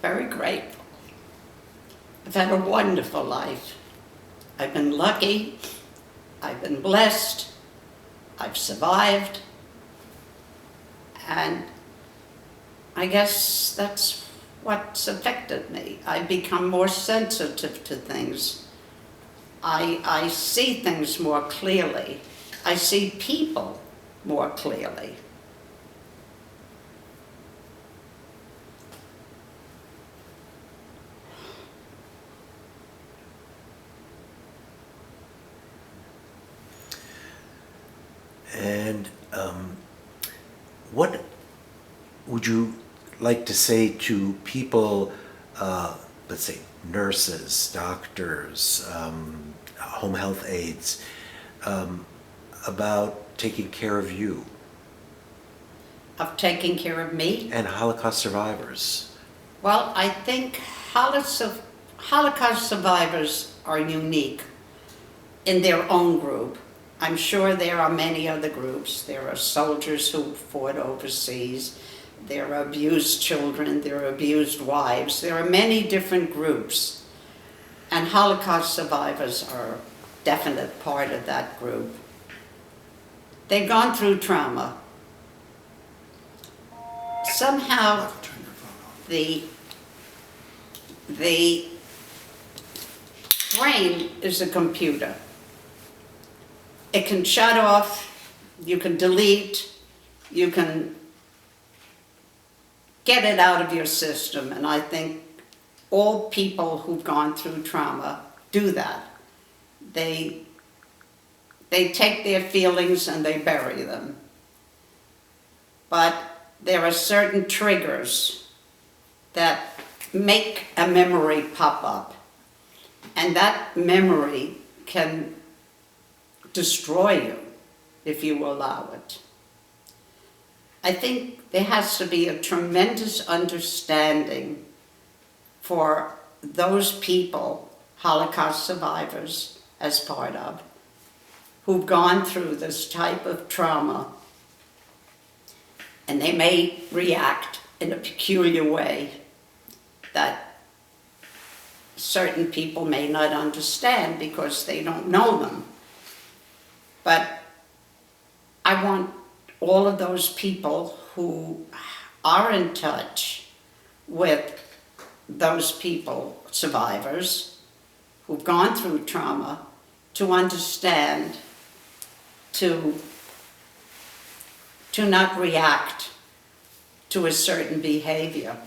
very grateful. I've had a wonderful life. I've been lucky, I've been blessed, I've survived, and I guess that's what's affected me. I've become more sensitive to things. I see things more clearly. I see people more clearly. And what would you like to say to people, let's say nurses, doctors, home health aides, about taking care of you? Of taking care of me? And Holocaust survivors. Well, I think Holocaust survivors are unique in their own group. I'm sure there are many other groups. There are soldiers who fought overseas. There are abused children. There are abused wives. There are many different groups. And Holocaust survivors are a definite part of that group. They've gone through trauma. Somehow the brain is a computer. It can shut off, you can delete, you can get it out of your system, and I think all people who've gone through trauma do that. They take their feelings and they bury them. But there are certain triggers that make a memory pop up, and that memory can destroy you if you allow it. I think there has to be a tremendous understanding for those people, Holocaust survivors as part of, who've gone through this type of trauma, and they may react in a peculiar way that certain people may not understand because they don't know them. But I want all of those people who are in touch with those people, survivors, who've gone through trauma, to understand, to not react to a certain behavior,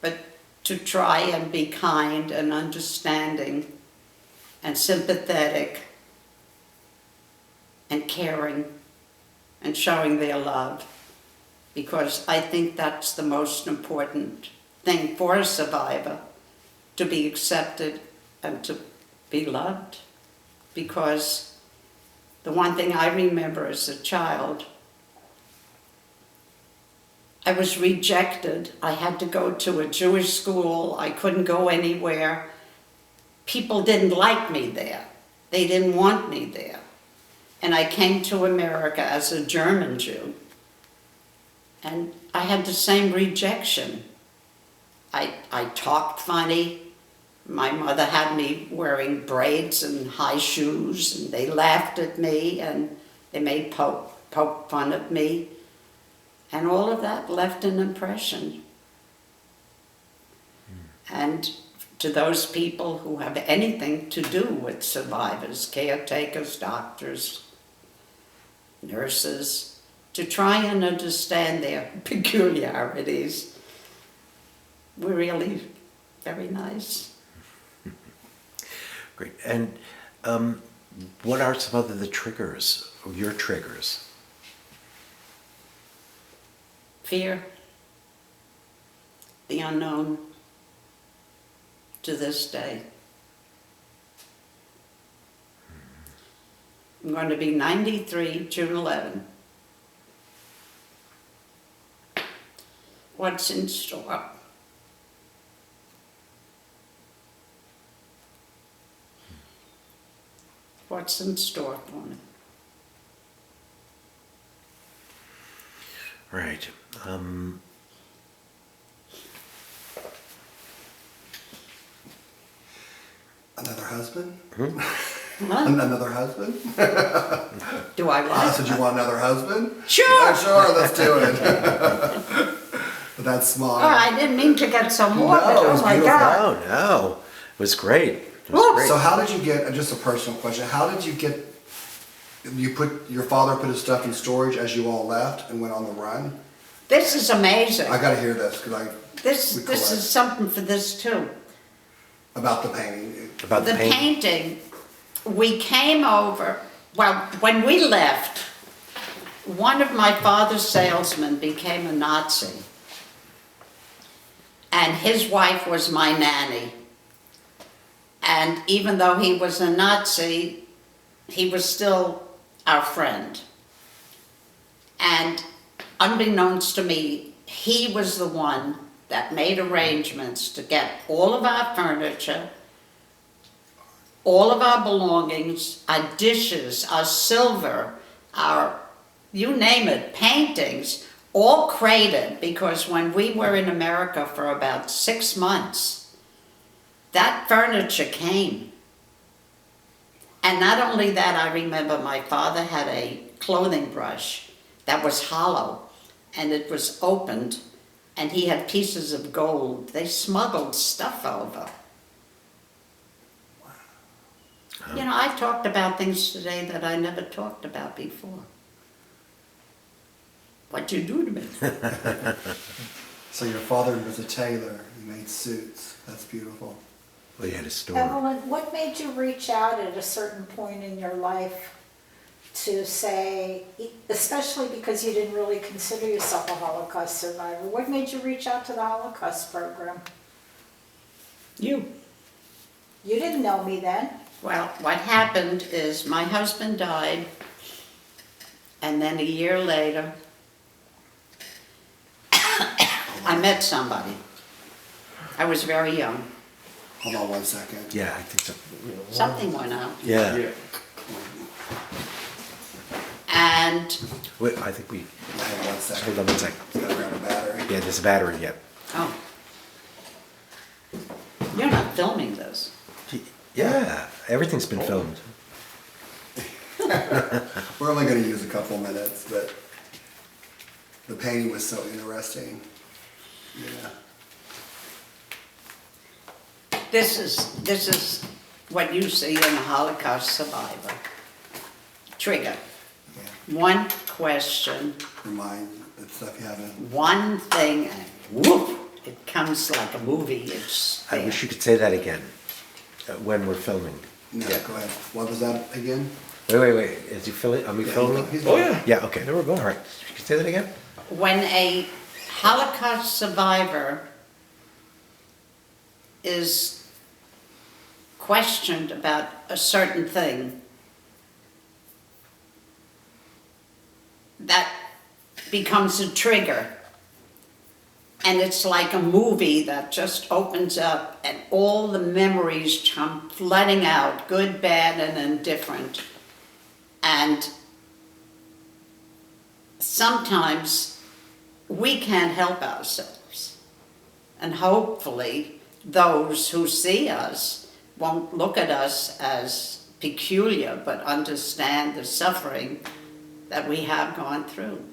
but to try and be kind and understanding and sympathetic and caring and showing their love, because I think that's the most important thing for a survivor, to be accepted and to be loved. Because the one thing I remember as a child, I was rejected. I had to go to a Jewish school. I couldn't go anywhere. People didn't like me there. They didn't want me there. And I came to America as a German Jew, and I had the same rejection. I talked funny. My mother had me wearing braids and high shoes, and they laughed at me, and they made poke fun of me. And all of that left an impression. And to those people who have anything to do with survivors, caretakers, doctors, nurses, to try and understand their peculiarities, were really very nice. Great. And what are some of the triggers, or your triggers? Fear, the unknown, to this day. I'm going to be 93, June 11. What's in store? What's in store for me? Right. husband? Huh? Another husband? Do I I want? said, you want another husband? Sure. Sure, let's do it. But that's small. Oh, I didn't mean to get so morbid. No, it was Oh my beautiful. God. No, it was great. It was Woo. great. So how did you get, just a personal question, how did you get, your father put his stuff in storage as you all left and went on the run? This is amazing. I gotta hear this, because This we is collect. something for this too. About the painting. About the The paint. painting, we came over, well, when we left, one of my father's salesmen became a Nazi. And his wife was my nanny. And even though he was a Nazi, he was still our friend. And unbeknownst to me, he was the one that made arrangements to get all of our furniture, all of our belongings, our dishes, our silver, our, you name it, paintings, all crated, because when we were in America for about 6 months, that furniture came. And not only that, I remember my father had a clothing brush that was hollow, and it was opened, and he had pieces of gold. They smuggled stuff over. You know, I talked about things today that I never talked about before. What'd you do to me? So your father was a tailor, he made suits, that's beautiful. Well, you had a store. Evelyn, what made you reach out at a certain point in your life to say, especially because you didn't really consider yourself a Holocaust survivor, what made you reach out to the Holocaust program? You. You didn't know me then. Well, what happened is my husband died, and then a year later, I met somebody. I was very young. Hold on 1 second. Yeah, I think so. Something went out. Yeah. And, Wait, I think we. Hang on 1 second. Hold on 1 second. Gotta grab a battery. Yeah, there's a battery. Yep. oh. You're not filming this. Yeah, everything's been filmed. We're only gonna use a couple minutes, but the painting was so interesting. Yeah. This is what you see in a Holocaust survivor. Trigger. Yeah. One question, Remind the stuff you haven't. one thing, and whoop, it comes like a movie. It's I there. wish you could say that again when we're filming. No, Yeah. go ahead. What was that again? Wait. Is he filming? Are we Yeah, filming? he's Oh, going. yeah. Yeah. Okay. There we go. All right. You can say that again. When a Holocaust survivor is questioned about a certain thing, that becomes a trigger. And it's like a movie that just opens up and all the memories come flooding out, good, bad, and indifferent. And sometimes we can't help ourselves. And hopefully those who see us won't look at us as peculiar, but understand the suffering that we have gone through.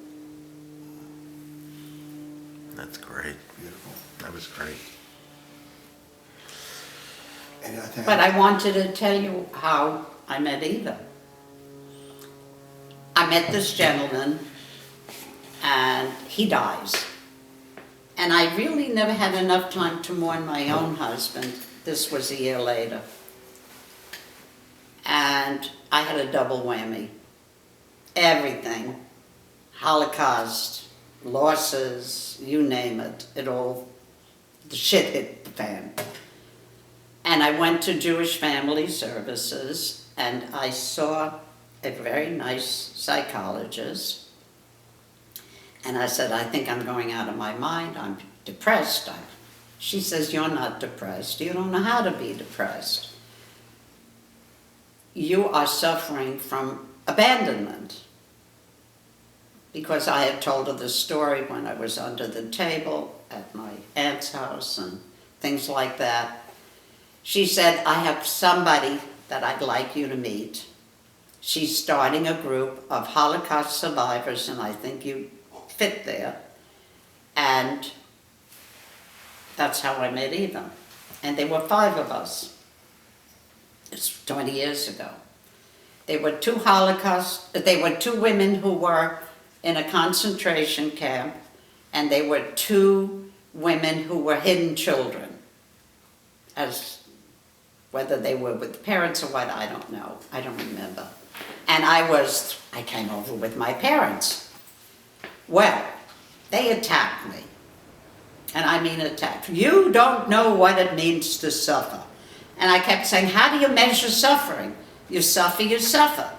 That's great. Beautiful. That was great. And I think. But I wanted to tell you how I met Eva. I met this gentleman, and he dies. And I really never had enough time to mourn my own husband. This was a year later. And I had a double whammy. Everything. Holocaust, losses, you name it. It all, the shit hit the fan. And I went to Jewish Family Services, and I saw a very nice psychologist. And I said, I think I'm going out of my mind. I'm depressed. She says, you're not depressed. You don't know how to be depressed. You are suffering from abandonment. Because I had told her the story when I was under the table at my aunt's house and things like that. She said, I have somebody that I'd like you to meet. She's starting a group of Holocaust survivors, and I think you fit there. And that's how I met Eva. And there were 5 of us. It's 20 years ago. There were 2 women who were in a concentration camp, and there were 2 women who were hidden children. As whether they were with parents or what, I don't know. I don't remember. And I came over with my parents. Well, they attacked me. And I mean attacked. You don't know what it means to suffer. And I kept saying, how do you measure suffering? You suffer, you suffer.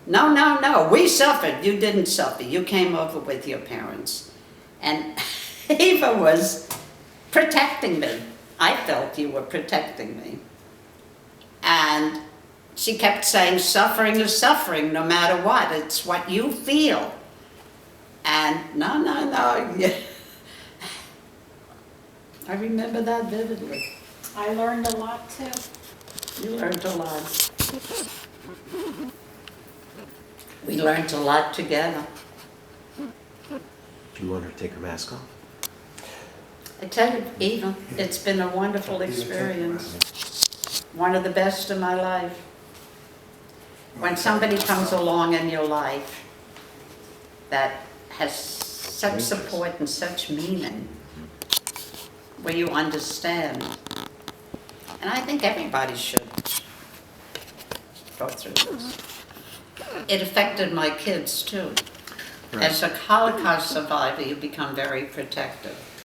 No, no, no, we suffered. You didn't suffer. You came over with your parents. And Eva was protecting me. I felt you were protecting me. And she kept saying, suffering is suffering no matter what. It's what you feel. And no. I remember that vividly. I learned a lot too. You learned a lot. We learned a lot together. Do you want her to take her mask off? I tell you, Eva, it's been a wonderful experience. One of the best of my life. When somebody comes along in your life that has such support and such meaning, where you understand. And I think everybody should go through this. It affected my kids too. Right. As a Holocaust survivor, you become very protective.